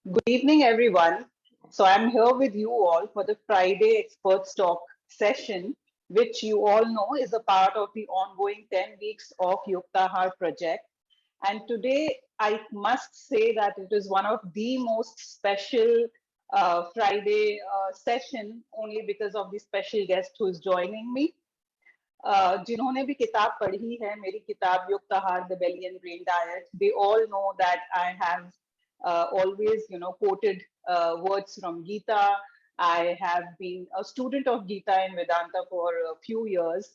Good evening, everyone. So I'm here with you all for the Friday Experts Talk session, which you all know is a part of the ongoing 10 weeks of Yuktahaar project. And today, I must say that it is one of the most special Friday session, only because of the special guest who is joining me. जिन्होंने भी किताब पढ़ी है मेरी किताब Yuktahaar the belly and brain diet they all know that I have always quoted words from Gita. I have been a student of Gita and Vedanta for a few years,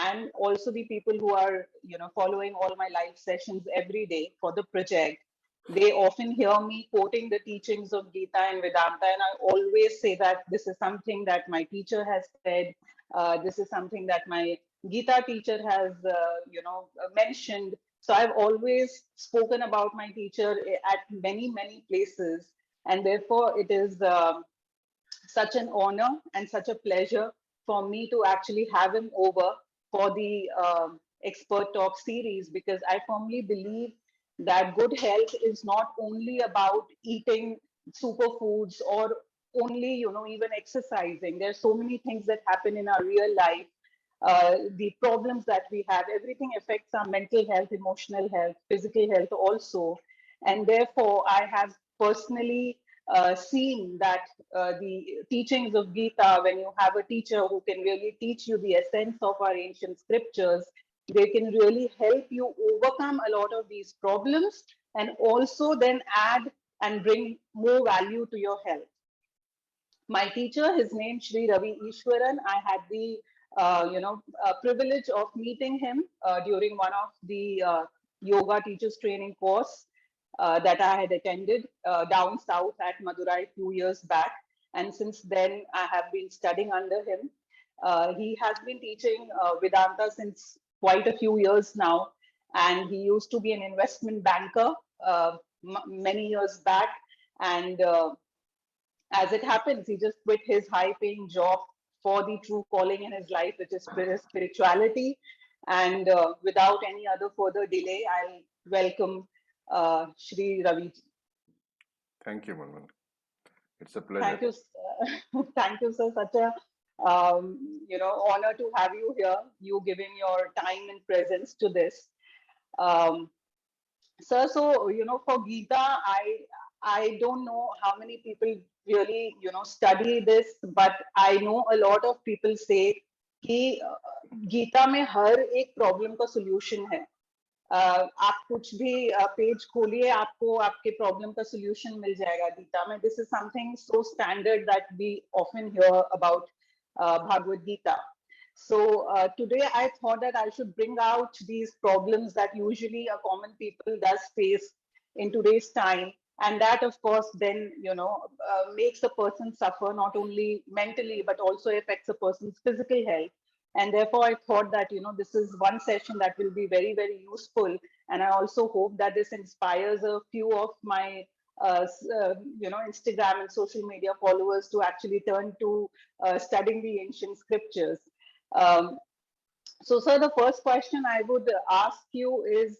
and also the people who are following all my live sessions every day for the project, they often hear me quoting the teachings of Gita and Vedanta, and I always say that this is something that my teacher has said. This is something that my Gita teacher has, mentioned. So I've always spoken about my teacher at many, many places. And therefore, it is such an honor and such a pleasure for me to actually have him over for the Expert Talk series, because I firmly believe that good health is not only about eating superfoods or only, even exercising. There's so many things that happen in our real life, the problems that we have, everything affects our mental health, emotional health, physical health also. And therefore, I have personally seen that the teachings of Gita, when you have a teacher who can really teach you the essence of our ancient scriptures, they can really help you overcome a lot of these problems and also then add and bring more value to your health. My teacher, his name Shri Ravi Easwaran. I had the privilege of meeting him during one of the yoga teachers training course that I had attended down south at Madurai a few years back. And since then, I have been studying under him. He has been teaching Vedanta since quite a few years now. And he used to be an investment banker many years back. And as it happens, he just quit his high paying job for the true calling in his life, which is spirituality. And without any other further delay, I'll welcome Shri Ravi. Thank you, Munmun. It's a pleasure. Thank you, thank you, sir. Such a honor to have you here. You giving your time and presence to this. Um, Sir, so for Gita, I don't know how many people really study this, but I know a lot of people say कि गीता में हर एक problem का solution है. आप कुछ भी page खोलिए, आपको आपके प्रॉब्लम का सॉल्यूशन मिल जाएगा गीता में. This is something so standard that we often hear about Bhagwad Geeta. So today I thought that I should bring out these problems that usually a common people does face in today's time, and that of course then makes a person suffer not only mentally but also affects a person's physical health. And therefore I thought that this is one session that will be very, very useful, and I also hope that this inspires a few of my Instagram and social media followers to actually turn to studying the ancient scriptures. um, so, sir, the first question I would ask you is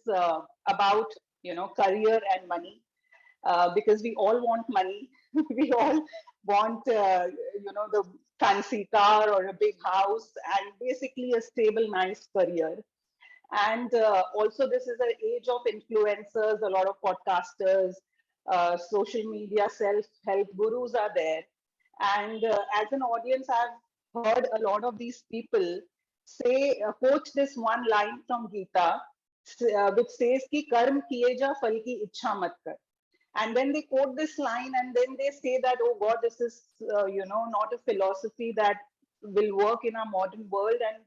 about career and money, because we all want money. We all want the fancy car or a big house and basically a stable, nice career. And also, this is an age of influencers, a lot of podcasters, social media self-help gurus are there. And as an audience, I've heard a lot of these people say, quote this one line from Gita, which says कि कर्म किए जा फल की इच्छा मत कर. And then they quote this line, and then they say that, oh God, this is not a philosophy that will work in our modern world, and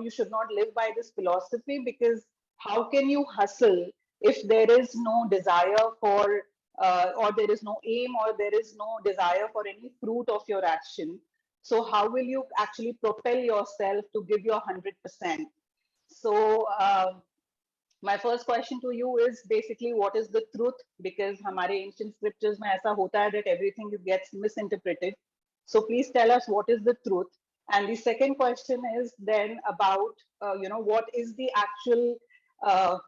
you should not live by this philosophy, because how can you hustle if there is no desire for or there is no aim, or there is no desire for any fruit of your action? So how will you actually propel yourself to give your 100%? So my first question to you is basically, what is the truth? Because हमारे ancient scriptures में ऐसा होता है that everything gets misinterpreted. So please tell us what is the truth. And the second question is then about what is the actual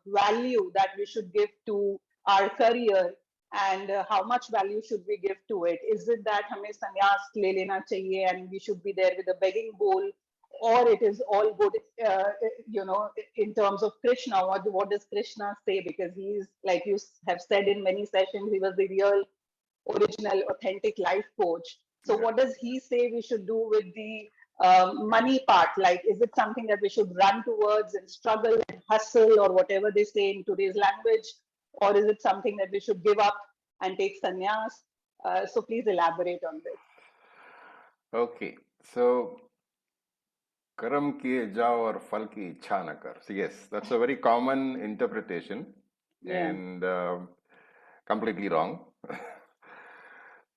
value that we should give to our career, and how much value should we give to it? Is it that hame sannyas le lena chahiye and we should be there with a begging bowl, or it is all good, in terms of Krishna? What does Krishna say? Because he's, like you have said in many sessions, he was the real, original, authentic life coach. So, Yeah. what does he say we should do with the money part? Like, is it something that we should run towards and struggle and hustle, or whatever they say in today's language? Or is it something that we should give up and take sannyas? So, please elaborate on this. Okay. So, कर्म किए जाओ और फल की इच्छा न कर. So yes, that's a very common interpretation Yeah, and completely wrong.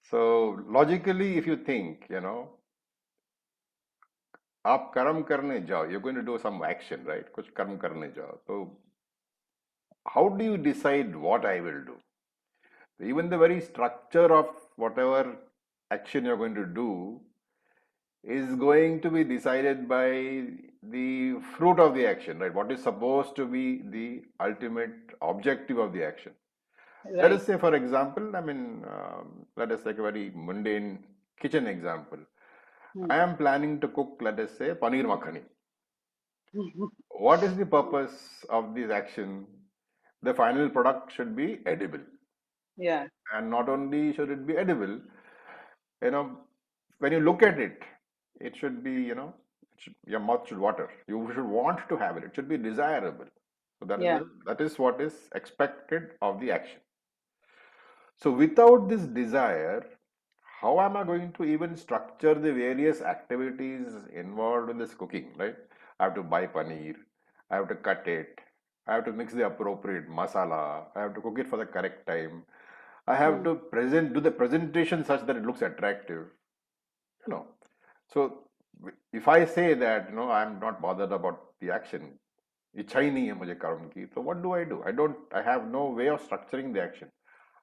So logically, if you think, आप कर्म करने जाओ, you're going to do some action, right? कुछ कर्म करने जाओ. So how do you decide what I will do? Even the very structure of whatever action you're going to do is going to be decided by the fruit of the action, right? What is supposed to be the ultimate objective of the action. Let right. us say, for example, let us take a very mundane kitchen example. I am planning to cook, let us say, paneer makhani. What is the purpose of this action? The final product should be edible. Yeah, And not only should it be edible, when you look at it, it should be, your mouth should water. You should want to have it. It should be desirable. So yeah, that is what is expected of the action. So without this desire, how am I going to even structure the various activities involved in this cooking, right? I have to buy paneer, I have to cut it, I have to mix the appropriate masala, I have to cook it for the correct time, I have to do the presentation such that it looks attractive, you know. So if I say that, I'm not bothered about the action, इच्छा ही नहीं है मुझे कर्म की, so what do? I have no way of structuring the action.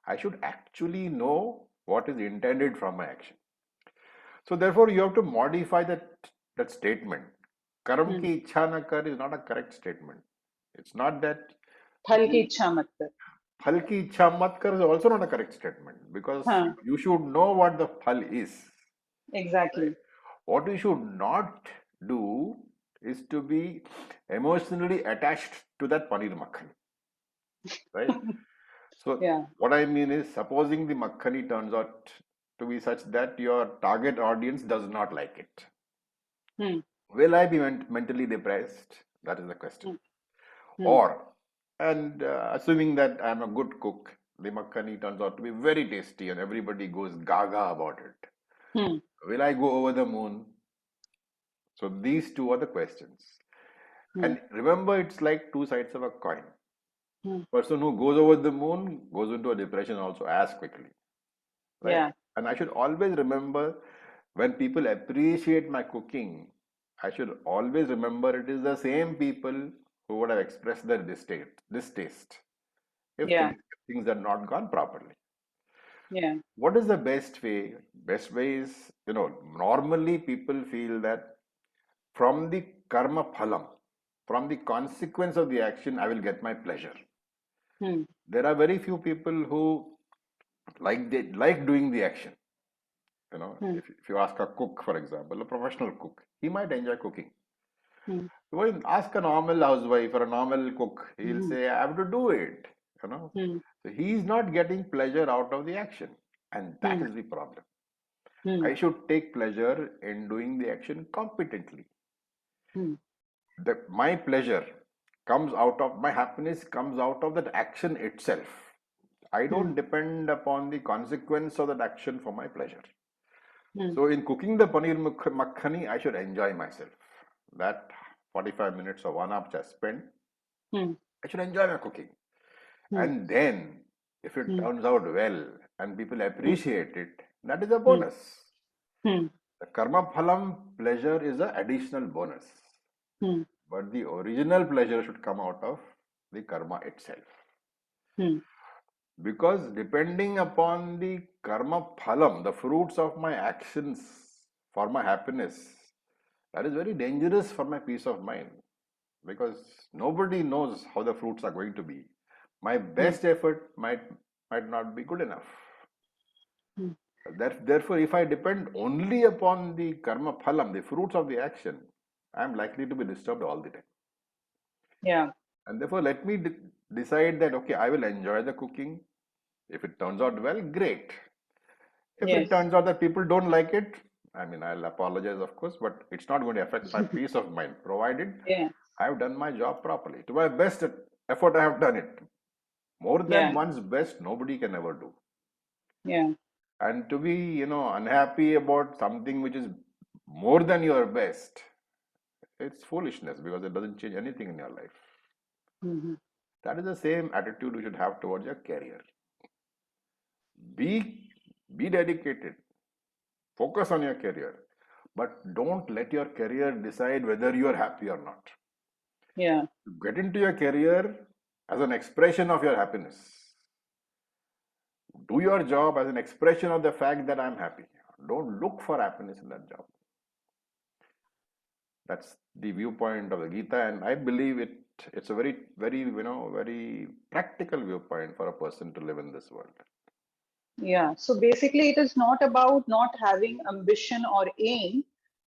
I should actually know what is intended from my action. So therefore, you have to modify that statement. Karam ki ichha na kar is not a correct statement. It's not that फल की इच्छा मत कर. phal ki ichha mat kar is also not a correct statement, because हाँ, you should know what the phal is. Right? exactly. What you should not do is to be emotionally attached to that paneer makhani. Right? So Yeah, what I mean is, supposing the makhani turns out to be such that your target audience does not like it, will I be mentally depressed? That is the question. Or, and assuming that I'm a good cook, the makhani turns out to be very tasty and everybody goes gaga about it. Will I go over the moon? So these two are the questions. And remember, it's like two sides of a coin. Person who goes over the moon goes into a depression also as quickly, right? yeah, And I should always remember, when people appreciate my cooking, I should always remember it is the same people who would have expressed their distaste if yeah, things are not gone properly. yeah, What is the best way? Best way is, normally people feel that from the karma phalam, from the consequence of the action, I will get my pleasure. There are very few people who like doing the action. If you ask a cook, for example, a professional cook, he might enjoy cooking. When you ask a normal housewife or a normal cook, he'll say, I have to do it. So he's not getting pleasure out of the action. And that is the problem. I should take pleasure in doing the action competently. My pleasure my happiness comes out of that action itself. I don't depend upon the consequence of that action for my pleasure. So in cooking the paneer makhani, I should enjoy myself. That 45 minutes or 1 hour which I spent, I should enjoy my cooking. And then, if it turns out well and people appreciate it, that is a bonus. The karma phalam pleasure is an additional bonus. But the original pleasure should come out of the karma itself. Because depending upon the karma phalam, the fruits of my actions for my happiness, that is very dangerous for my peace of mind. Because nobody knows how the fruits are going to be. My best effort might might not be good enough. Hmm. Therefore, if I depend only upon the karma phalam, the fruits of the action, I am likely to be disturbed all the time. Yeah. And therefore, let me decide that, okay, I will enjoy the cooking. If it turns out well, great. If it Yes. turns out that people don't like it, I mean, I'll apologize, of course, but it's not going to affect my peace of mind, provided Yeah. I have done my job properly. To my best effort, I have done it. More than Yeah. one's best, nobody can ever do. Yeah. And to be, unhappy about something which is more than your best, it's foolishness because it doesn't change anything in your life. Hmm. That is the same attitude you should have towards your career. Be dedicated. Focus on your career. But don't let your career decide whether you are happy or not. Yeah. Get into your career as an expression of your happiness. Do your job as an expression of the fact that I'm happy. Don't look for happiness in that job. That's the viewpoint of the Gita, and I believe it's a very, very, very practical viewpoint for a person to live in this world. Yeah. So basically, it is not about not having ambition or aim,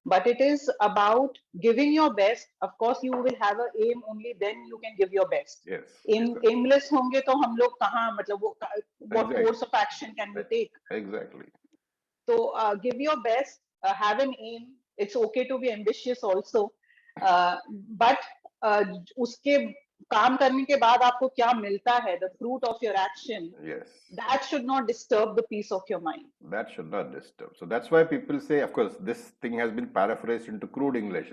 but it is about giving your best. Of course, you will have a aim only then you can give your best. Yes, Aimless होंगे तो हम लोग कहाँ मतलब वो what exactly, course of action can we take? exactly. So give your best, have an aim. It's okay to be ambitious also, but उसके काम करने के बाद आपको क्या मिलता है, the fruit of your action, Yes, that should not disturb the peace of your mind. that should not disturb. So that's why people say, of course, this thing has been paraphrased into crude English,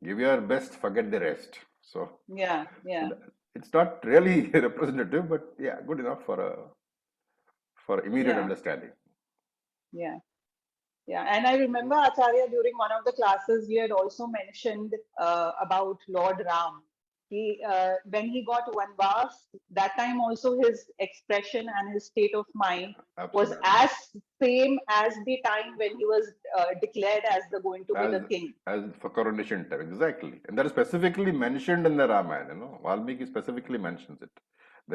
give your best, forget the rest. So, Yeah, yeah, it's not really representative, but yeah, good enough for immediate yeah, understanding. yeah. Yeah, and I remember Acharya during one of the classes, he had also mentioned about Lord Ram. When he got Vanvas, that time also his expression and his state of mind was Absolutely. as same as the time when he was declared as the going to be As the king. as for coronation time, exactly. And that is specifically mentioned in the Ramayana, Valmiki specifically mentions it.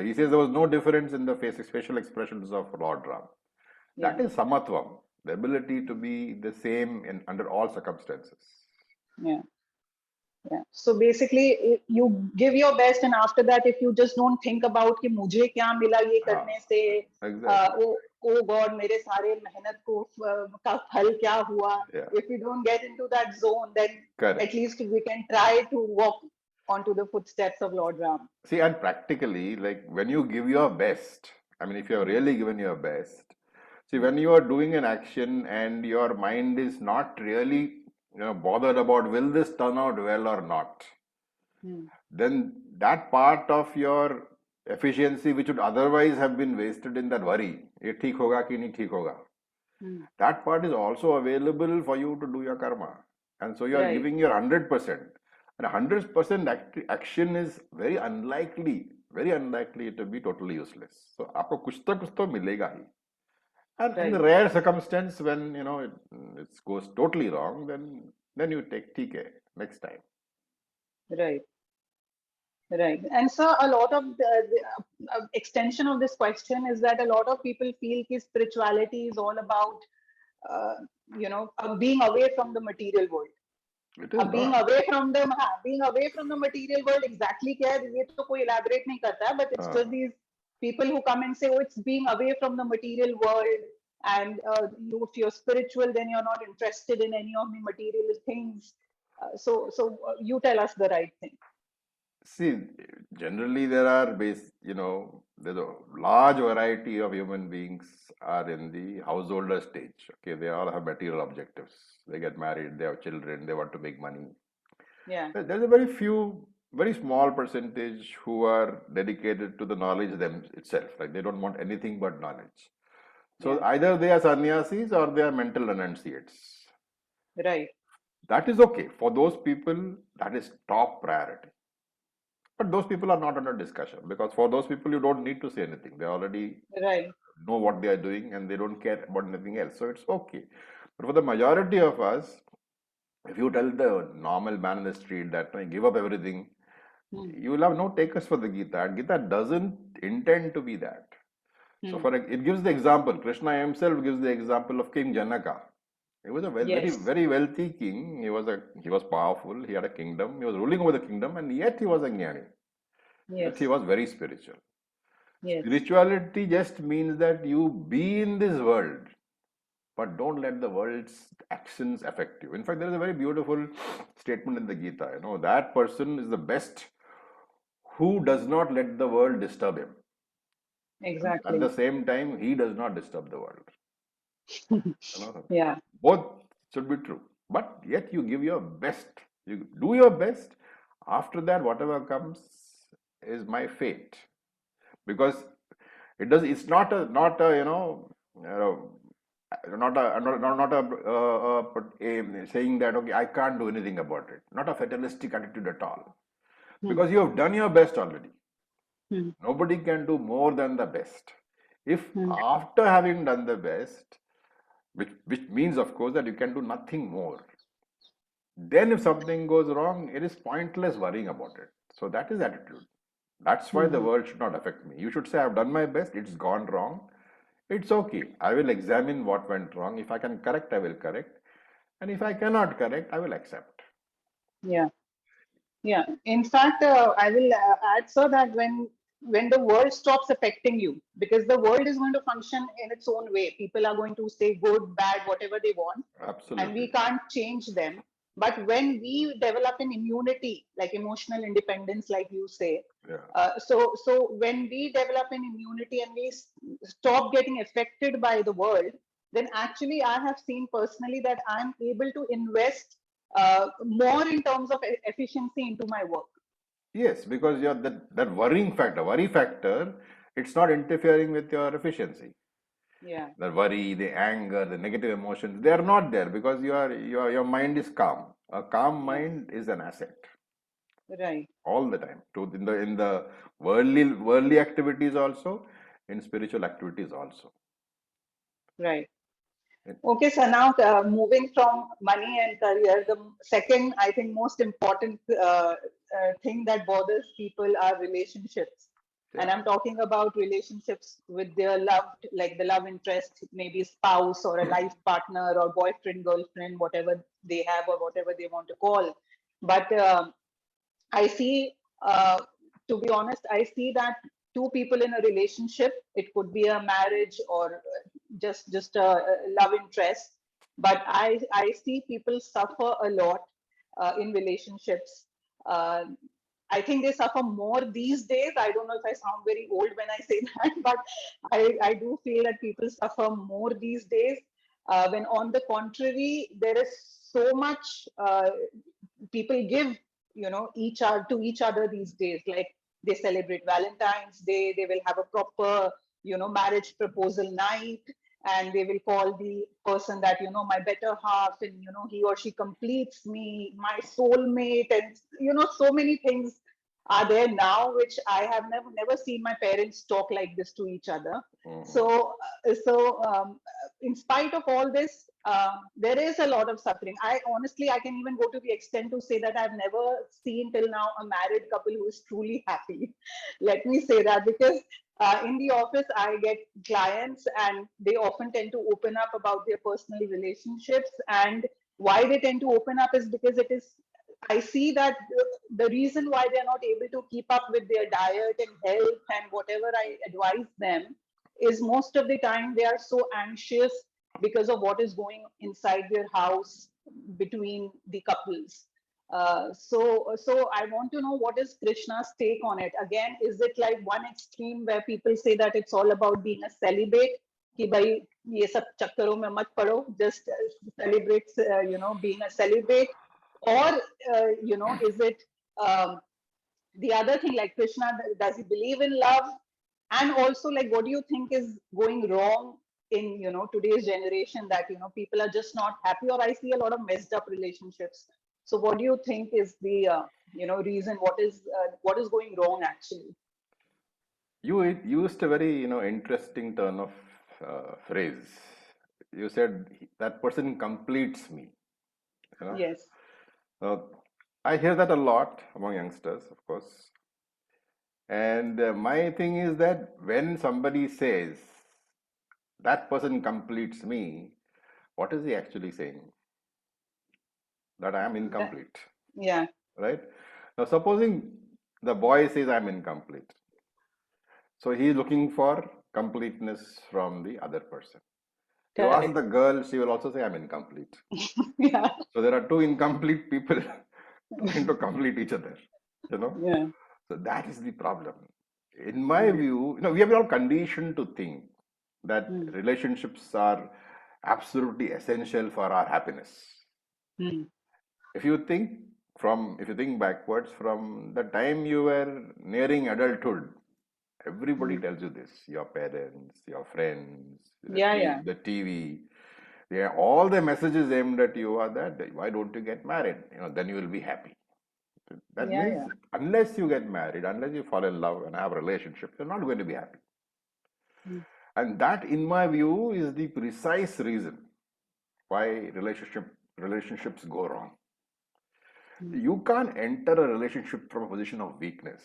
He says there was no difference in the facial expressions of Lord Ram. Yeah, That is samatvam, the ability to be the same under all circumstances. yeah. Yeah. So basically, you give your best, and after that, if you just don't think about कि मुझे क्या मिला ये Ah, करने से, exactly. oh God, मेरे सारे मेहनत को का फल क्या हुआ? Yeah, If we don't get into that zone, then at correct. least we can try to walk onto the footsteps of Lord Ram. See, and practically, like when you give your best, I mean, if you have Hmm. really given your best, see, Hmm. when you are doing an action and your mind is not really, bothered about will this turn out well or not, Hmm. then that part of your efficiency which would otherwise have been wasted in that worry, ये ठीक होगा कि नहीं ठीक होगा, Hmm. that part is also available for you to do your karma. And so you are Right. giving your 100%. And 100% action is very unlikely to be totally useless. So आपको कुछ तो मिलेगा ही. And in the Right. rare circumstance when it goes totally wrong, then you take TK next time. Right. Right. And so a lot of the extension of this question is that a lot of people feel that spirituality is all about, uh, being away from the material world. It is Being not. away from the being away from the material world exactly क्या है ये तो कोई elaborate नहीं करता है, but it's Uh, just these people who come and say, oh, it's being away from the material world, and if you're spiritual then you're not interested in any of the material things. So you tell us the right thing. See, generally there are there's a large variety of human beings are in the householder stage. Okay, they all have material objectives. They get married, they have children, they want to make money. Yeah. There's a very small percentage who are dedicated to the knowledge them itself. Like they don't want anything but knowledge. So Yeah. either they are sannyasis or they are mental renunciates. Right. That is okay. For those people, that is top priority. But those people are not under discussion because for those people, you don't need to say anything. They already Right. know what they are doing and they don't care about anything else. So it's okay. But for the majority of us, if you tell the normal man in the street that give up everything, Hmm. you will have no takers for the Gita. And Gita doesn't intend to be that. So Hmm. for it gives the example. Krishna himself gives the example of King Janaka. He was a very Yes. very wealthy king. He was powerful. He had a kingdom. He was ruling over the kingdom, and yet he was a jnani. Yet he Yes. was very spiritual. Yes. Spirituality just means that you be in this world, but don't let the world's actions affect you. In fact, there is a very beautiful statement in the Gita. That person is the best who does not let the world disturb him. At the Exactly. same time, he does not disturb the world. You know, Yeah. both should be true. But yet you give your best. You do your best. After that, whatever comes is my fate. Because it's not a saying that okay, I can't do anything about it. Not a fatalistic attitude at all. Hmm. Because you have done your best already. Hmm. Nobody can do more than the best. If Hmm. after having done the best, which means of course that you can do nothing more, then if something goes wrong, it is pointless worrying about it. So that is attitude. That's why the Hmm. world should not affect me. You should say, I've done my best, it's gone wrong. It's okay. I will examine what went wrong. If I can correct, I will correct. And if I cannot correct, I will accept. Yeah. Yeah. In fact, I will add, sir, that when the world stops affecting you, because the world is going to function in its own way. People are going to say good, bad, whatever they want, and we Absolutely. can't change them. But when we develop an immunity, like emotional independence, like you say, Yeah. so when we develop an immunity and we stop getting affected by the world, then actually I have seen personally that I'm able to invest more in terms of efficiency into my work. Yes, because you're that worry factor, it's not interfering with your efficiency. Yeah, The worry, the anger, the negative emotions, they are not there because your mind is calm. A calm yeah, mind is an asset right, all the time. In the worldly activities also, in spiritual activities also. right. Okay, so now moving from money and career, the second, I think, most important thing that bothers people are relationships. And Yeah. I'm talking about relationships with their loved, like the love interest, maybe spouse or a life partner or boyfriend, girlfriend, whatever they have or whatever they want to call. But I see, to be honest, I see that two people in a relationship, it could be a marriage or just a love interest, but I see people suffer a lot in relationships. Uh, I think they suffer more these days. I don't know if I sound very old when I say that, but I do feel that people suffer more these days. When on the contrary, there is so much people give, each other to each other these days. Like they celebrate Valentine's Day, they will have a proper, marriage proposal night, and they will call the person that, my better half, and he or she completes me, my soulmate, and so many things are there now which I have never seen my parents talk like this to each other. Mhm. So in spite of all this, there is a lot of suffering. I can even go to the extent to say that I've never seen till now a married couple who is truly happy. Let me say that, because in the office I get clients and they often tend to open up about their personal relationships, and why they tend to open up is because it is, I see that the reason why they're not able to keep up with their diet and health and whatever I advise them is most of the time they are so anxious because of what is going inside their house between the couples. So I want to know, what is Krishna's take on it? Again, is it like one extreme where people say that it's all about being a celibate, कि भाई ये सब चक्करों में मत पड़ो, just celebrate, being a celibate, or is it the other thing, like Krishna, does he believe in love? And also, like, what do you think is going wrong in today's generation, that people are just not happy, or I see a lot of messed up relationships? So what do you think is the reason? What is going wrong actually? You used a very interesting turn of phrase. You said that person completes me. You know, Yes. uh, I hear that a lot among youngsters, of course. And my thing is that when somebody says that person completes me, what is he actually saying? That I am That- incomplete, yeah, right? Now, supposing the boy says I'm incomplete, so he is looking for completeness from the other person. You ask correct. the girl, she will also say I'm incomplete. Yeah, So there are two incomplete people trying to complete each other, you know. yeah, So that is the problem. In my mm, view, we have been all conditioned to think that mm, relationships are absolutely essential for our happiness. mm, If you think if you think backwards from the time you were nearing adulthood, everybody mm. tells you this. Your parents, your friends, Yeah, yeah, The TV, yeah, all the messages aimed at you are that why don't you get married? Then you will be happy. That yeah, means yeah. unless you get married, unless you fall in love and have a relationship, you're not going to be happy. Mm, And that, in my view, is the precise reason why relationships go wrong. mm. You can't enter a relationship from a position of weakness.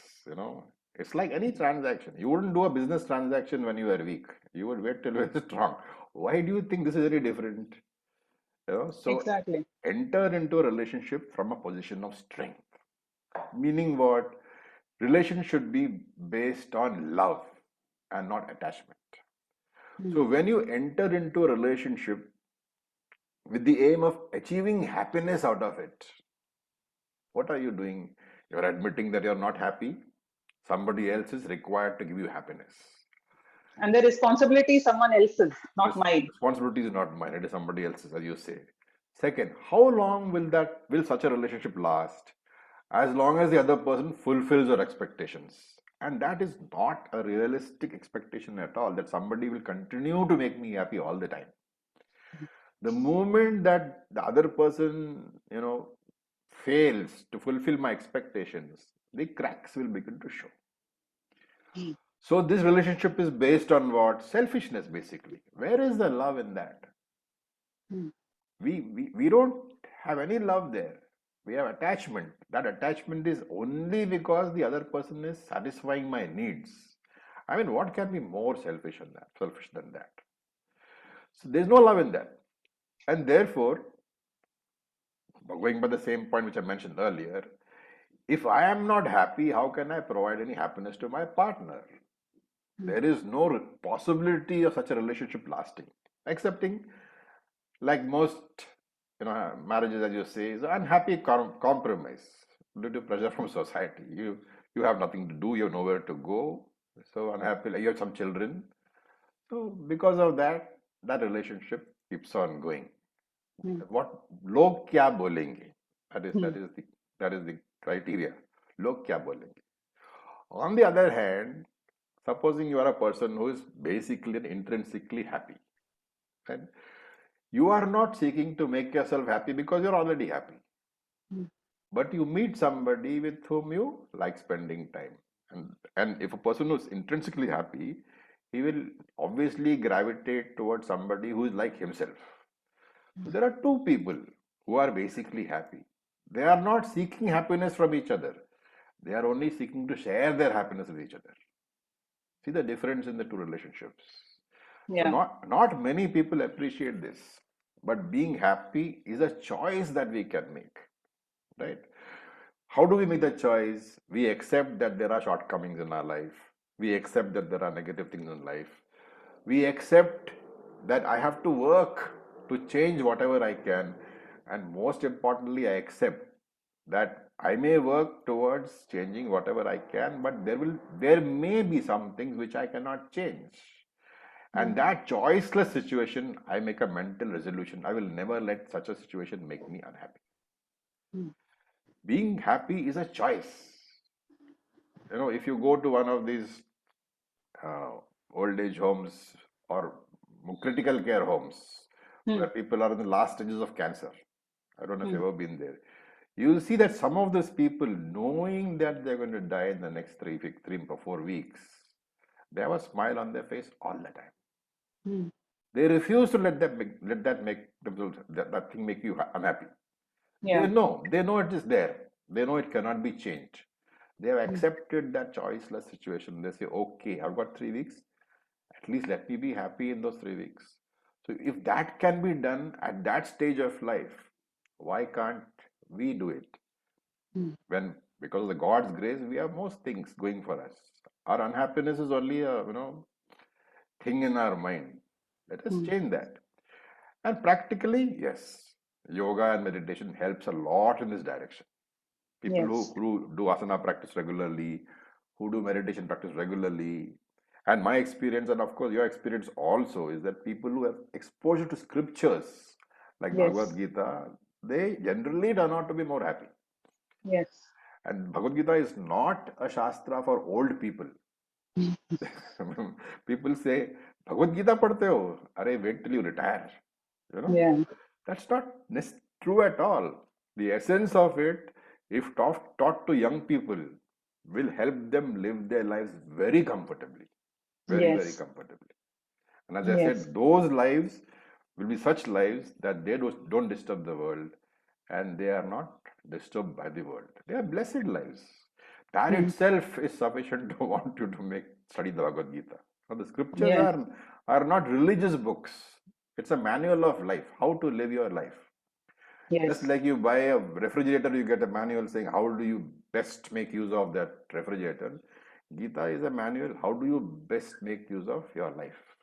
It's like any transaction. You wouldn't do a business transaction when you were weak. You would wait till you were strong. Why do you think this is very different? So Exactly. enter into a relationship from a position of strength. Meaning what? Relation should be based on love and not attachment. Mm, So when you enter into a relationship with the aim of achieving happiness out of it, what are you doing? You're admitting that you're not happy. Somebody else is required to give you happiness. and the responsibility is someone else's, not mine. Responsibility is not mine, it is somebody else's, as you say. Second, how long will such a relationship last? As long as the other person fulfills your expectations. And that is not a realistic expectation at all, that somebody will continue to make me happy all the time. The moment that the other person, fails to fulfill my expectations, the cracks will begin to show. Mm, So this relationship is based on what? Selfishness, basically. Where is the love in that? mm, We don't have any love there. We have attachment. That attachment is only because the other person is satisfying my needs. I mean, what can be more selfish than that? So there's no love in that. And therefore, going by the same point which I mentioned earlier, if I am not happy, how can I provide any happiness to my partner? mm, There is no possibility of such a relationship lasting, excepting like most marriages, as you say, is unhappy compromise due to pressure from society. You have nothing to do, you have nowhere to go, so unhappy. Like you have some children, so because of that, that relationship keeps on going. mm, What log kya bolenge? That is mm, that is the that is the criteria. Log kya bolenge? On the other hand, supposing you are a person who is basically and intrinsically happy, and you are not seeking to make yourself happy because you're already happy, mm, but you meet somebody with whom you like spending time, and if a person who's intrinsically happy, he will obviously gravitate towards somebody who is like himself. So there are two people who are basically happy. They are not seeking happiness from each other, they are only seeking to share their happiness with each other. See the difference in the two relationships. So yeah. not many people appreciate this, but being happy is a choice that we can make, right? How do we make the choice? We accept that there are shortcomings in our life, we accept that there are negative things in life, we accept that I have to work to change whatever I can, and most importantly, I accept that I may work towards changing whatever I can, but there may be some things which I cannot change. And Mm, that choiceless situation, I make a mental resolution. I will never let such a situation make me unhappy. mm, Being happy is a choice. If you go to one of these uh, old age homes or critical care homes where mm, people are in the last stages of cancer, I don't know if you've mm. ever been there. You'll see that some of those people, knowing that they're going to die in the next 4 weeks, they have a smile on their face all the time. Mm, They refuse to let that thing make you unhappy. yeah. They know it is there. They know it cannot be changed. They have accepted that choiceless situation. They say, okay, I've got 3 weeks. At least let me be happy in those 3 weeks. So if that can be done at that stage of life, why can't we do it? Mm. When because of the God's grace, we have most things going for us. Our unhappiness is only a thing in our mind. Let us Mm. change that. And practically, yes, yoga and meditation helps a lot in this direction. People Yes. who do asana practice regularly, who do meditation practice regularly, and my experience, and of course your experience also, is that people who have exposure to scriptures like Bhagavad Yes. Gita, they generally turn out to be more happy. Yes. And Bhagavad Gita is not a shastra for old people. People say, Bhagavad Gita padhte ho? Arey, wait till you retire. You know, Yeah. that's not true at all. The essence of it, if taught to young people, will help them live their lives very comfortably, very, very Yes. comfortably. And as I Yes. said, those lives will be such lives that they don't disturb the world and they are not disturbed by the world. They are blessed lives. That Mm. itself is sufficient to want you to study the Bhagavad Gita. Now, the scriptures Yes. are not religious books. It's a manual of life, how to live your life. Just Yes. like you buy a refrigerator, you get a manual saying how do you best make use of that refrigerator. Gita is a manual, how do you best make use of your life.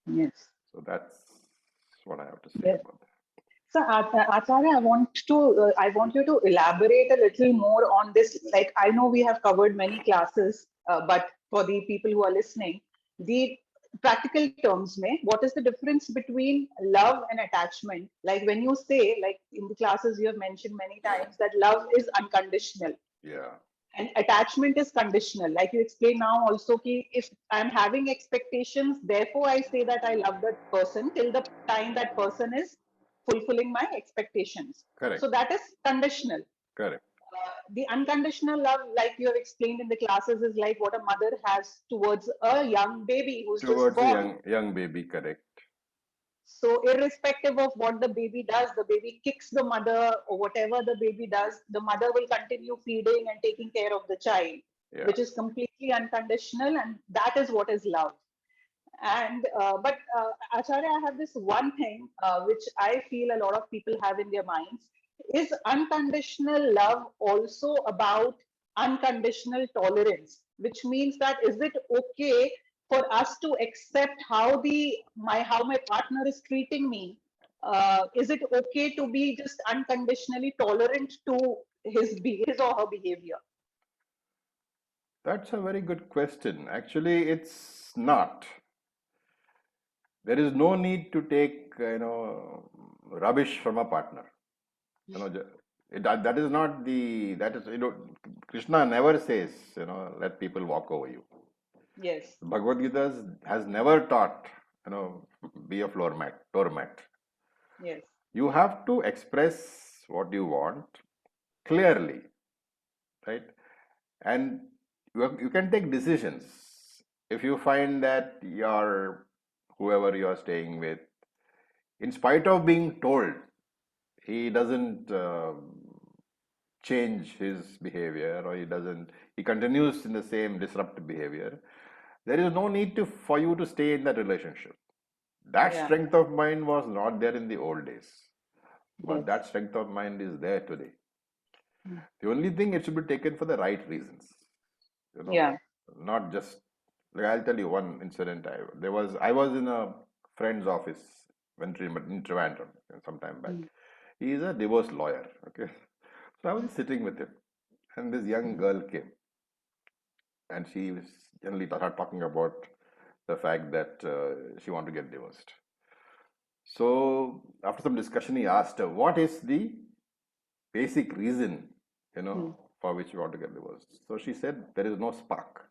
Yes. So that's what I have to say Yes. about that. So, Acharya, I want you to elaborate a little more on this. Like, I know we have covered many classes, but for the people who are listening, the practical terms, what is the difference between love and attachment? Like when you say, like in the classes, you have mentioned many times that love is unconditional Yeah, and attachment is conditional. Like you explain now also, ki if I'm having expectations, therefore I say that I love that person till the time that person is fulfilling my expectations. So correct, that is conditional. correct. The unconditional love, like you have explained in the classes, is like what a mother has towards a young baby who's just Towards a born. young baby, correct. So, irrespective of what the baby kicks the mother or whatever the baby does, the mother will continue feeding and taking care of the child, Yeah. which is completely unconditional, and that is what is love. And but Acharya, I have this one thing which I feel a lot of people have in their minds: is unconditional love also about unconditional tolerance? Which means that is it okay for us to accept how my partner is treating me? Is it okay to be just unconditionally tolerant to his or her behavior? That's a very good question. Actually, it's not. There is no need to take, rubbish from a partner. You know, that is not that is, Krishna never says, let people walk over you. Yes, Bhagavad Gita has never taught, be a doormat. yes, You have to express what you want clearly, right? And you can take decisions. If you find that whoever you are staying with, in spite of being told, he doesn't change his behavior, or he continues in the same disruptive behavior, there is no need for you to stay in that relationship. That yeah, strength of mind was not there in the old days, but yes, that strength of mind is there today. mm, The only thing, it should be taken for the right reasons, you know yeah, not just like, I'll tell you one incident. I was in a friend's office when in Trivandrum some time back. mm, He is a divorce lawyer. Okay, so I was sitting with him, and this young mm, girl came, and she was generally started talking about the fact that she wanted to get divorced. So after some discussion, he asked her, "What is the basic reason, mm. for which you want to get divorced?" So she said, "There is no spark."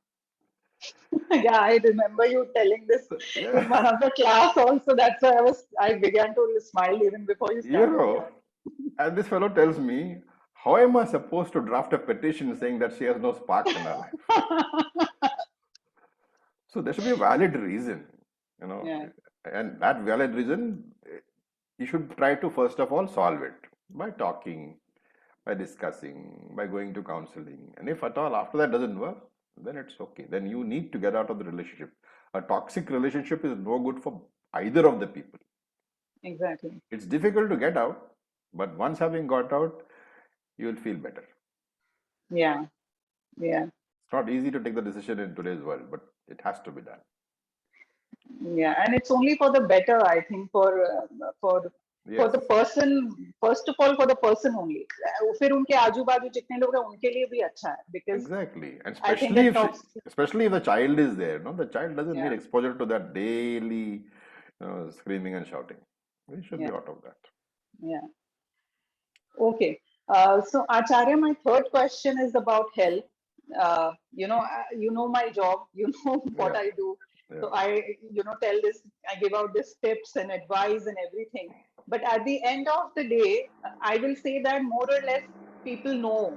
Yeah, I remember you telling this So, in yeah, one of the class also. That's why I began to smile even before you you started. know, and this fellow tells me, how am I supposed to draft a petition saying that she has no spark in her life? Yeah. So there should be a valid reason, you know, Yeah. and that valid reason, you should try to first of all solve it by talking, by discussing, by going to counseling. And if at all after that doesn't work, then it's okay. Then you need to get out of the relationship. A toxic relationship is no good for either of the people. Exactly. It's difficult to get out, but once having got out, you will feel better. Yeah. Yeah. It's not easy to take the decision in today's world, but it has to be done. Yeah, and it's only for the better, I think, for Yes, the person, first of all, for the person only. फिर उनके आजू बाजू जितने लोग हैं उनके लिए भी अच्छा है, because exactly. And I think the toxic. especially if the child is there, no, the child doesn't need Yeah, exposure to that daily screaming and shouting. We should be yeah, out of that. yeah. Okay. So Acharya, my third question is about health. You know my job. You know what Yeah, I do. yeah. So tell this. I give out this tips and advice and everything. But at the end of the day, I will say that more or less people know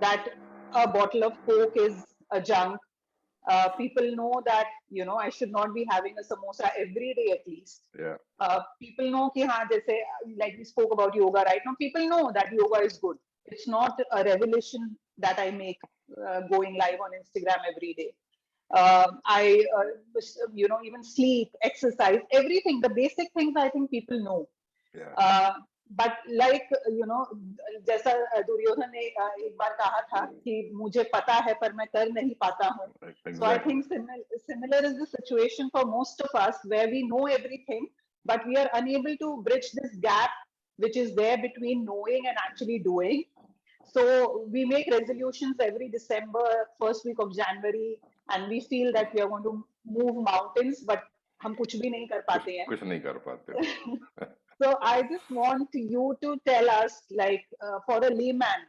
that a bottle of Coke is a junk. People know that I should not be having a samosa every day at least. Yeah. People know कि हाँ जैसे like we spoke about yoga right now, people know that yoga is good. It's not a revelation that I make going live on Instagram every day. Even sleep, exercise, everything, the basic things I think people know. Yeah. But like जैसा दुर्योधन ने एक बार कहा था कि मुझे पता है पर मैं कर नहीं पाता हूँ. So I Exactly. think similar is the situation for most of us, where we know everything, but we are unable to bridge this gap which is there between knowing and actually doing. So we make resolutions every December, first week of January, and we feel that we are going to move mountains, but हम कुछ भी नहीं कर कुछ पाते हैं. कुछ नहीं कर पाते हो. So I just want you to tell us, like, for a layman,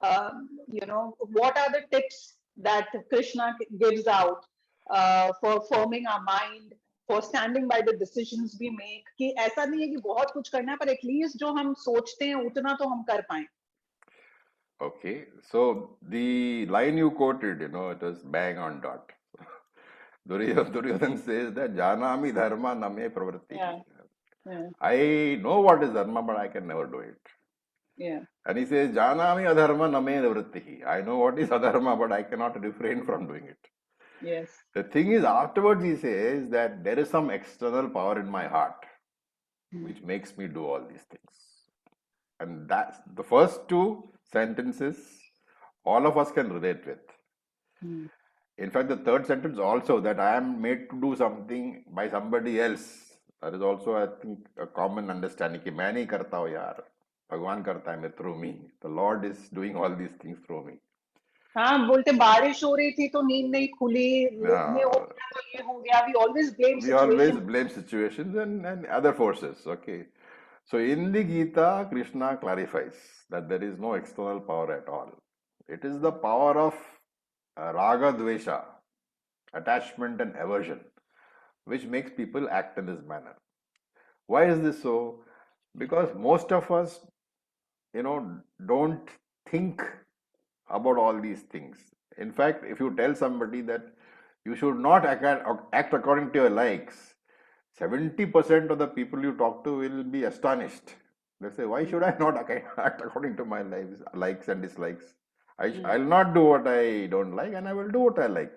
what are the tips that Krishna gives out for forming our mind, for standing by the decisions we make? कि ऐसा नहीं है कि बहुत कुछ करना है, पर at least जो हम सोचते हैं उतना तो हम कर पाएं. Okay, so the line you quoted, it was bang on dot. Duryodhan says that Janami dharma name pravritti. Yeah, yeah, I know what is dharma, but I can never do it. yeah, And he says, Janami adharma name nivrittihi. I know what is adharma, but I cannot refrain from doing it. yes, The thing is, afterwards he says that there is some external power in my heart which makes me do all these things. And that's the first two sentences all of us can relate with. mm. In fact, the third sentence also, that I am made to do something by somebody else. That is also, I think, a common understanding. कि मैं नहीं करता हूँ यार, भगवान करता है through me. The Lord is doing all these things through me. हाँ, बोलते बारिश हो रही थी तो नींद नहीं खुली, ये हो Now, गया तो ये हो गया. We always blame we always situation. blame situations and other forces. Okay. So in the Gita, Krishna clarifies that there is no external power at all. It is the power of raga dvesha, attachment and aversion, which makes people act in this manner. Why is this so? Because most of us, don't think about all these things. In fact, if you tell somebody that you should not act according to your likes, 70% of the people you talk to will be astonished. They say, why should I not act according to my likes and dislikes? I'll not do what I don't like and I will do what I like.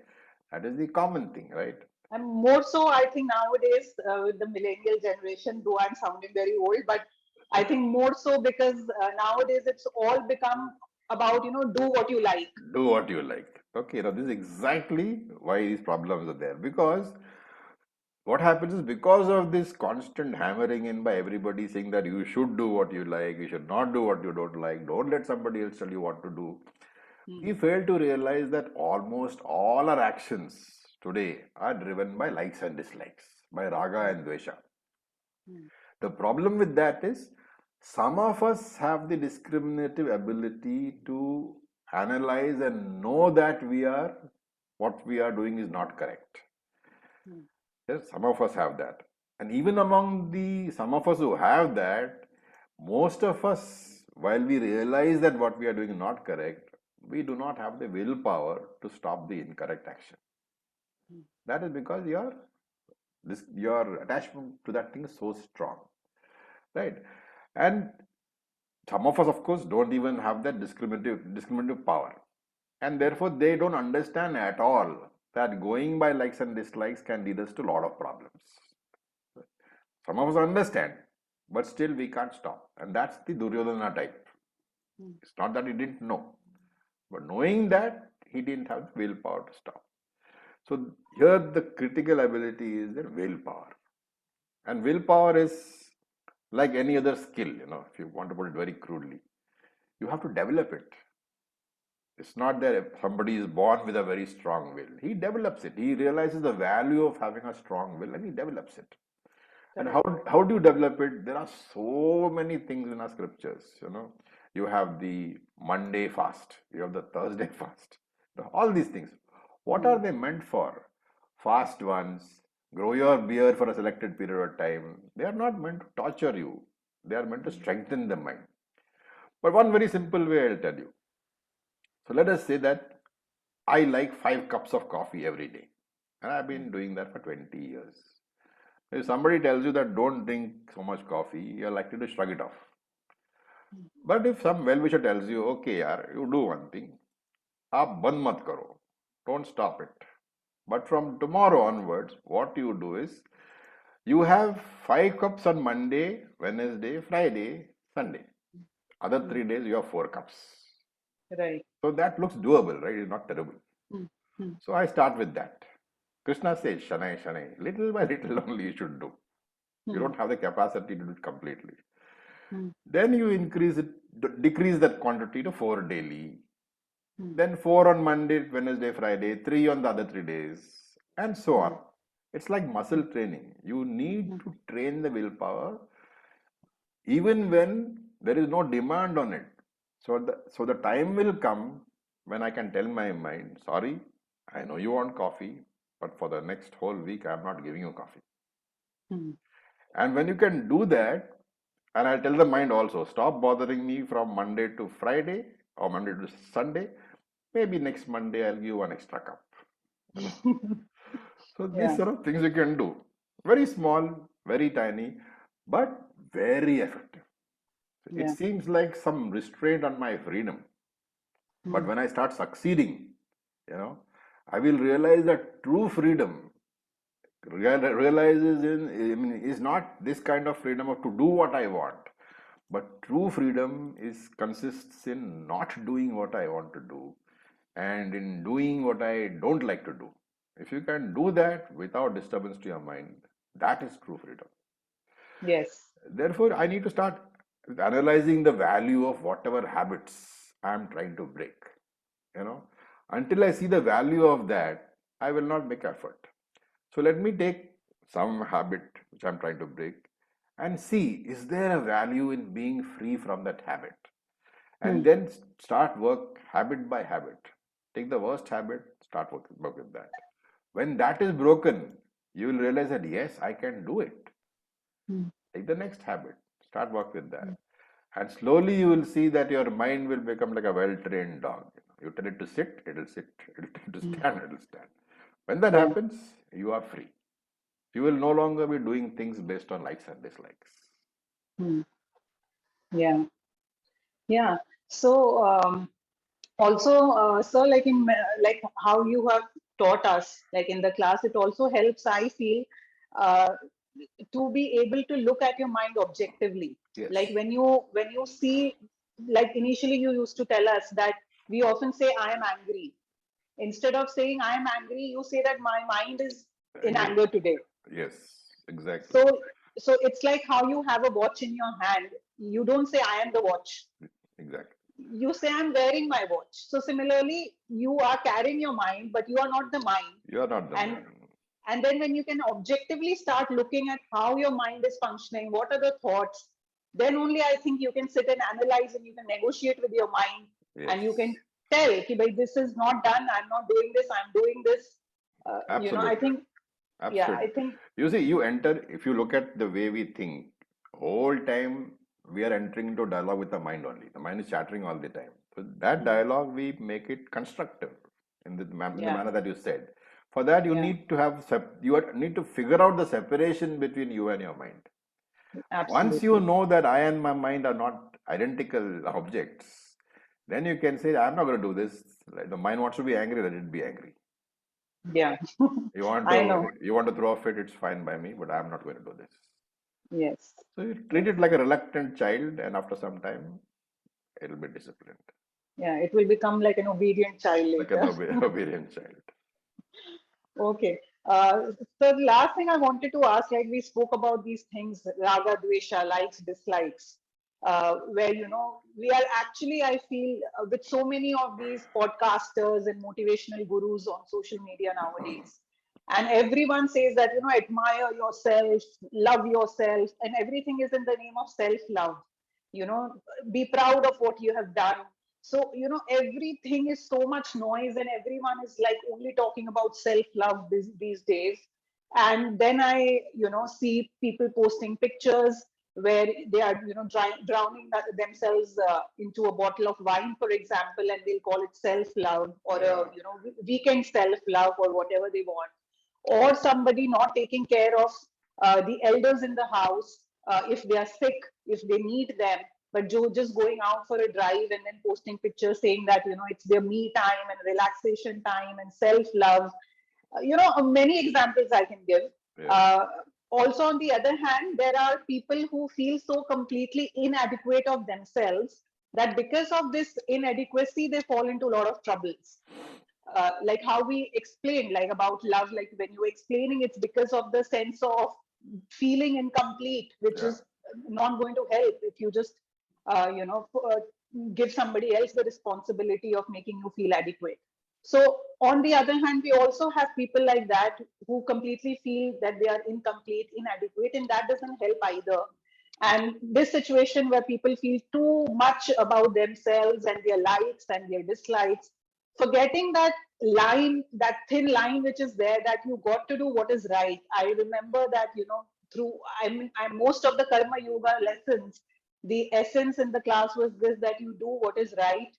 That is the common thing, right? And more so, I think nowadays with the millennial generation, though I'm sounding very old, but I think more so because nowadays it's all become about, do what you like. Do what you like. Okay, now this is exactly why these problems are there. Because what happens is, because of this constant hammering in by everybody saying that you should do what you like, you should not do what you don't like, don't let somebody else tell you what to do. We fail to realize that almost all our actions today are driven by likes and dislikes, by raga and dvesha. The problem with that is, some of us have the discriminative ability to analyze and know that what we are doing is not correct. Yes, some of us have that. And even among the some of us who have that, most of us, while we realize that what we are doing is not correct, we do not have the willpower to stop the incorrect action. That is because your attachment to that thing is so strong, right? And some of us, of course, don't even have that discriminative power. And therefore, they don't understand at all that going by likes and dislikes can lead us to a lot of problems. Some of us understand, but still we can't stop. And that's the Duryodhana type. It's not that he didn't know, but knowing that, he didn't have the willpower to stop. So here the critical ability is the willpower. And willpower is like any other skill, if you want to put it very crudely. You have to develop it. It's not that if somebody is born with a very strong will. He develops it. He realizes the value of having a strong will and he develops it. And how do you develop it? There are so many things in our scriptures. You have the Monday fast, you have the Thursday fast, all these things. What are they meant for? Fast once, grow your beard for a selected period of time. They are not meant to torture you. They are meant to strengthen the mind. But one very simple way I'll tell you. So let us say that I like 5 cups of coffee every day. And I've been doing that for 20 years. If somebody tells you that don't drink so much coffee, you're likely to shrug it off. But if some well-wisher tells you, okay, yaar, you do one thing, aap band mat karo, don't stop it. But from tomorrow onwards, what you do is, you have 5 cups on Monday, Wednesday, Friday, Sunday. Other 3 days, you have 4 cups. Right. So that looks doable, right? It's not terrible. So I start with that. Krishna says, Shanai, Shanai, little by little only you should do. You don't have the capacity to do it completely. Then you decrease that quantity to 4 daily. Then 4 on Monday, Wednesday, Friday, 3 on the other 3 days, and so on. It's like muscle training. You need to train the willpower even when there is no demand on it. So the time will come when I can tell my mind, sorry, I know you want coffee, but for the next whole week, I'm not giving you coffee. And when you can do that, and I'll tell the mind also, stop bothering me from Monday to Friday or Monday to Sunday. Maybe next Monday I'll give you one extra cup. So these sort of things you can do. Very small, very tiny, but very effective. It seems like some restraint on my freedom. But when I start succeeding, I will realize that true freedom is not this kind of freedom of to do what I want. But true freedom consists in not doing what I want to do and in doing what I don't like to do. If you can do that without disturbance to your mind, that is true freedom. Yes. Therefore, I need to start analyzing the value of whatever habits I am trying to break. Until I see the value of that, I will not make effort. So let me take some habit which I'm trying to break and see, is there a value in being free from that habit? And then start work habit by habit. Take the worst habit, start work with that. When that is broken, you will realize that yes, I can do it. Take the next habit, start work with that. And slowly you will see that your mind will become like a well-trained dog. You tell it to sit, it will sit. You tell it to stand, it will stand. When that happens, you are free. You will no longer be doing things based on likes and dislikes. Yeah. Yeah. So also, sir, like how you have taught us, like in the class, it also helps, I feel, uh, to be able to look at your mind objectively. Yes. Like when you see, like initially you used to tell us that we often say, I am angry. Instead of saying I am angry, you say that my mind is in Angry. anger today. Yes, exactly. So it's like how you have a watch in your hand. You don't say I am the watch. Exactly. You say I'm wearing my watch. So similarly, you are carrying your mind, but you are not the mind. You are not the And man. and then when you can objectively start looking at how your mind is functioning, what are the thoughts, then only I think you can sit and analyze and you can negotiate with your mind and you Yes. can tell, this is not done, I'm not doing this, I'm doing this. I Absolutely. think, I Absolutely. think, You see, if you look at the way we think, whole time we are entering into dialogue with the mind only. The mind is chattering all the time. So that dialogue, we make it constructive in the manner that you said. For that, you need to need to figure out the separation between you and your mind. Once you Absolutely. know that I and my mind are not identical objects, then you can say, I'm not going to do this. Like the mind wants to be angry, let it be angry. Yeah. I know. You want to throw a fit, it's fine by me, but I'm not going to do this. Yes. So you treat Yes. it like a reluctant child, and after some time, it'll be disciplined, Yeah. It will become like an obedient child like an later. obedient child. Okay. So the last thing I wanted to ask, like we spoke about these things, raga, dvesha, likes, dislikes, where, we are actually, I feel, with so many of these podcasters and motivational gurus on social media nowadays. And everyone says that, admire yourself, love yourself, and everything is in the name of self-love. You know, be proud of what you have done. So, everything is so much noise, and everyone is like only talking about self love these days. And then I, see people posting pictures where they are, drowning themselves into a bottle of wine, for example, and they'll call it self love or a, Yeah, weekend self love or whatever they want. Or somebody not taking care of the elders in the house if they are sick, if they need them, but just going out for a drive and then posting pictures saying that it's their me time and relaxation time and self love. Many examples I can give. yeah. uh, Also, on the other hand, there are people who feel so completely inadequate of themselves that because of this inadequacy they fall into a lot of troubles. Like how we explained, like about love, like when you were explaining, it's because of the sense of feeling incomplete, which Yeah. is not going to help if you just give somebody else the responsibility of making you feel adequate. So on the other hand, we also have people like that who completely feel that they are incomplete, inadequate, and that doesn't help either. And this situation where people feel too much about themselves and their likes and their dislikes, forgetting that line, that thin line which is there, that you got to do what is right. I remember that, through I'm most of the karma yoga lessons, the essence in the class was this, that you do what is right.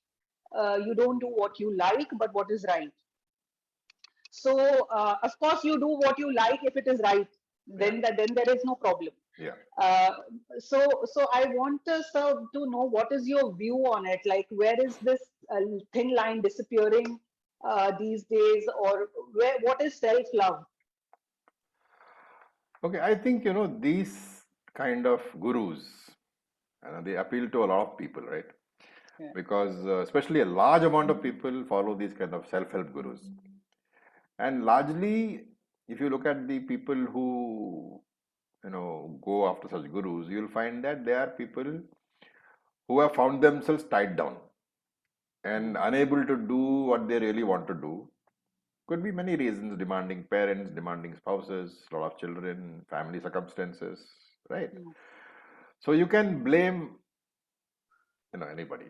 You don't do what you like, but what is right. So, of course, you do what you like if it is right. Yeah, Then there is no problem. yeah. Uh, so I want us to know what is your view on it. Like, where is this thin line disappearing these days, or what is self love? Okay, I think these kind of gurus, they appeal to a lot of people, right? Yeah. Because especially a large amount of people follow these kind of self-help gurus, and largely, if you look at the people who go after such gurus, you'll find that they are people who have found themselves tied down and Mm, unable to do what they really want to do. Could be many reasons: demanding parents, demanding spouses, a lot of children, family circumstances, right? mm, So you can blame anybody.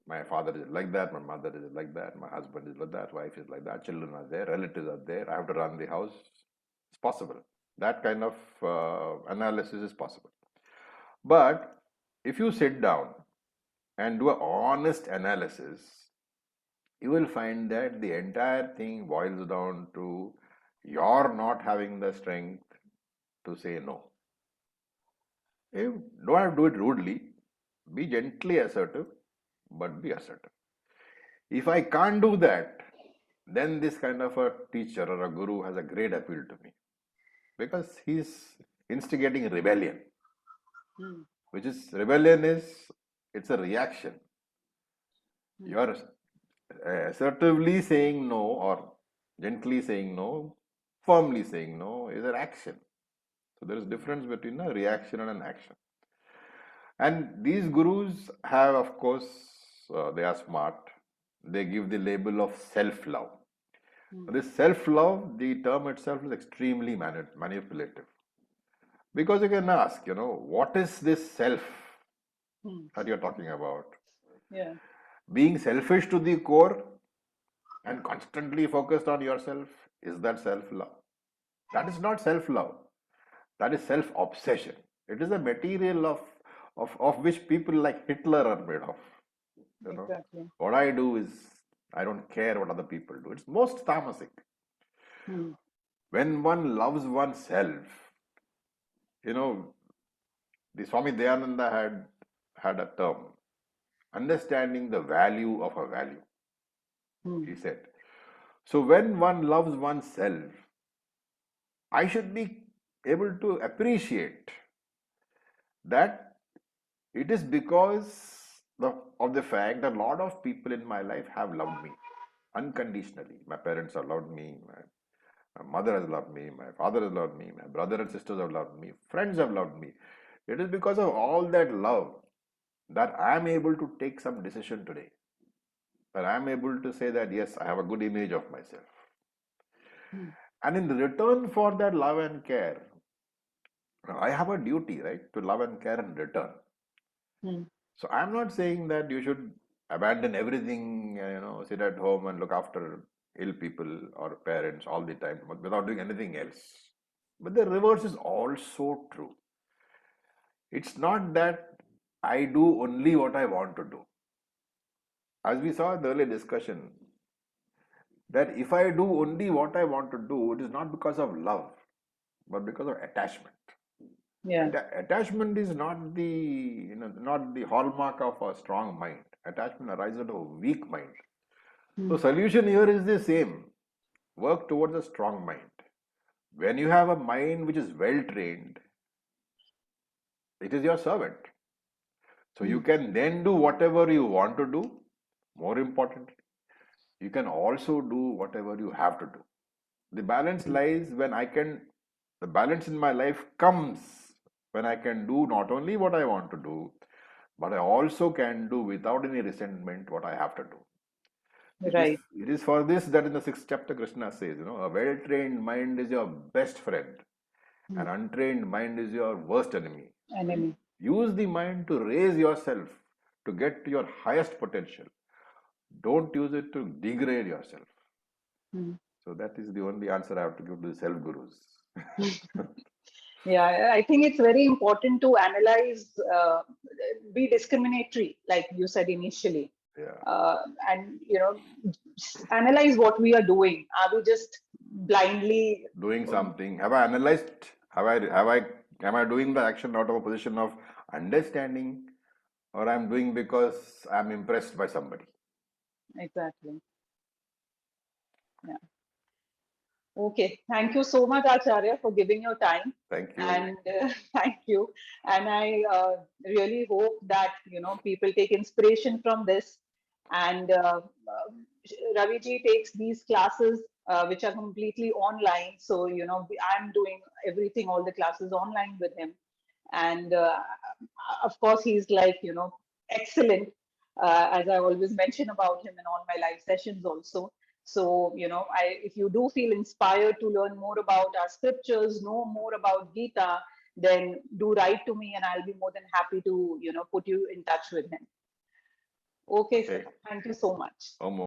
My father is like that, my mother is like that, my husband is like that, wife is like that, children are there, relatives are there, I have to run the house. It's possible. That kind of analysis is possible. But if you sit down and do an honest analysis, you will find that the entire thing boils down to you're not having the strength to say no. You don't have to do it rudely, be gently assertive, but be assertive. If I can't do that, then this kind of a teacher or a guru has a great appeal to me because he's instigating rebellion, mm, which is rebellion is it's a reaction. mm. You are assertively saying no or gently saying no, firmly saying no is an action. So there is difference between a reaction and an action. And these gurus have, of course, they are smart. They give the label of self-love. Mm, This self-love, the term itself is extremely manipulative. Because you can ask, what is this self mm. that you're talking about? Yeah. Being selfish to the core and constantly focused on yourself, is that self-love? That is not self-love. That is self-obsession. It is a material of which people like Hitler are made of. You know, Exactly. what I do is I don't care what other people do. It's most tamasic. Mm, When one loves oneself, you know, The Swami Dayananda had a term, understanding the value of a value. Hmm. He said, so when one loves oneself, I should be able to appreciate that it is because of the fact that a lot of people in my life have loved me unconditionally. My parents have loved me, my mother has loved me, my father has loved me, my brother and sisters have loved me, friends have loved me. It is because of all that love that I am able to take some decision today. That I am able to say that yes, I have a good image of myself. Hmm. And in return for that love and care, I have a duty, right, to love and care in return. Hmm. So I'm not saying that you should abandon everything, sit at home and look after ill people or parents all the time without doing anything else. But the reverse is also true. It's not that I do only what I want to do. As we saw in the earlier discussion, that if I do only what I want to do, it is not because of love, but because of attachment. Yeah. Attachment is not the hallmark of a strong mind. Attachment arises out of a weak mind. So Hmm. solution here is the same. Work towards a strong mind. When you have a mind which is well trained, it is your servant. So Hmm. you can then do whatever you want to do. More importantly, you can also do whatever you have to do. The balance Hmm. lies the balance in my life comes when I can do not only what I want to do, but I also can do without any resentment what I have to do. It is Right. it is for this that in the sixth chapter Krishna says, a well-trained mind is your best friend. Hmm. An untrained mind is your worst enemy. So Enemy. use the mind to raise yourself to get to your highest potential. Don't use it to degrade yourself. Hmm. So that is the only answer I have to give to the self gurus. Yeah, I think it's very important to analyze, be discriminatory, like you said initially, Yeah. uh, and analyze what we are doing. Are we just blindly? Doing something. Have I analyzed? Am I doing the action out of a position of understanding, or I'm doing because I'm impressed by somebody? Exactly. Yeah. Okay. Thank you so much, Acharya, for giving your time. Thank you. And thank you. And I really hope that people take inspiration from this. And Ravi ji takes these classes which are completely online. So I'm doing everything, all the classes online with him. And of course, he's like excellent, as I always mention about him in all my live sessions also. So, if you do feel inspired to learn more about our scriptures, know more about Gita, then do write to me and I'll be more than happy to, put you in touch with him. Okay, sir. Okay. Thank you so much. Om